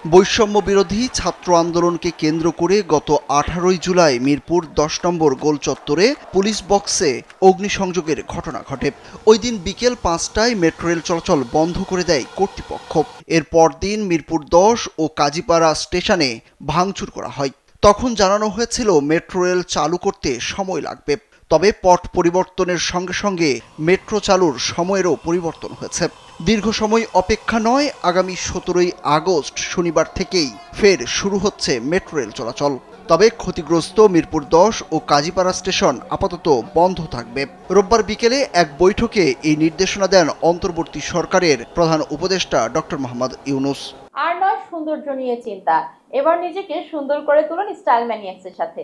বৈষম্য বিরোধী ছাত্র আন্দোলনকে কেন্দ্র করে গত 18 জুলাই মিরপুর 10 নম্বর গোল চত্বরে পুলিশ বক্সে অগ্নিসংযোগের ঘটনা ঘটে। ওই দিন বিকেল 5টায় মেট্রো রেল চলাচল বন্ধ করে দেয় কর্তৃপক্ষ। এর পরদিন মিরপুর 10 ও কাজীপাড়া স্টেশনে ভাঙচুর করা হয়। তখন জানানো হয়েছিল মেট্রো রেল চালু করতে সময় লাগবে। তবে পট পরিবর্তনের সঙ্গে সঙ্গে মেট্রো চালুর সময়েরও পরিবর্তন হয়েছে। দীর্ঘ সময় অপেক্ষা নয়, আগামী 17 আগস্ট শনিবার থেকেই ফের শুরু হচ্ছে মেট্রো রেল চলাচল। তবে ক্ষতিগ্রস্ত মিরপুর 10 ও কাজীপাড়া স্টেশন আপাতত বন্ধ থাকবে। রোববার বিকেলে এক বৈঠকে এই নির্দেশনা দেন অন্তর্বর্তী সরকারের প্রধান উপদেষ্টা ডক্টর মোহাম্মদ ইউনূস। আর নয় সৌন্দর্য নিয়ে চিন্তা, এবার নিজেকে সুন্দর করে তুলুন স্টাইল ম্যানিয়াক্সের সাথে।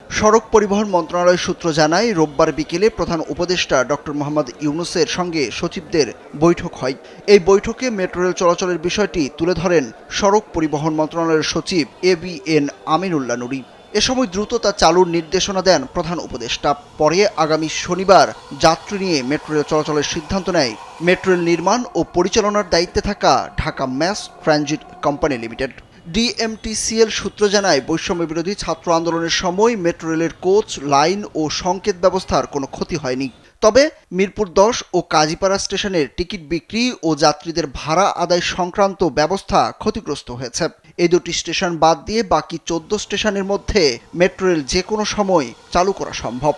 সড়ক পরিবহন মন্ত্রণালয় সূত্র জানায়, রোববার বিকেলে প্রধান উপদেষ্টা ডক্টর মোহাম্মদ ইউনূসের সঙ্গে সচিবদের বৈঠক হয়। এই বৈঠকে মেট্রো রেল চলাচলের বিষয়টি তুলে ধরেন সড়ক পরিবহন মন্ত্রণালয়ের সচিব ABN আমিনুল্লাহ নুরী। এ সময় দ্রুত তা চালুর নির্দেশনা দেন প্রধান উপদেষ্টা। পরে আগামী শনিবার যাত্রী নিয়ে মেট্রো রেল চলাচলের সিদ্ধান্ত নেয় মেট্রো রেল নির্মাণ ও পরিচালনার দায়িত্বে থাকা Dhaka mass transit company limited. DMTCL সূত্র জানায়, বৈষম্য বিরোধী ছাত্র আন্দোলনের সময় মেট্রো রেলের কোচ, লাইন ও সংকেত ব্যবস্থার কোনো ক্ষতি হয়নি। তবে মিরপুর 10 ও কাজীপাড়া স্টেশনের টিকিট বিক্রি ও যাত্রীদের ভাড়া আদায় সংক্রান্ত ব্যবস্থা ক্ষতিগ্রস্ত হয়েছে। এই দুটি স্টেশন বাদ দিয়ে বাকি 14 স্টেশনের মধ্যে মেট্রো রেল যে কোনো সময় চালু করা সম্ভব।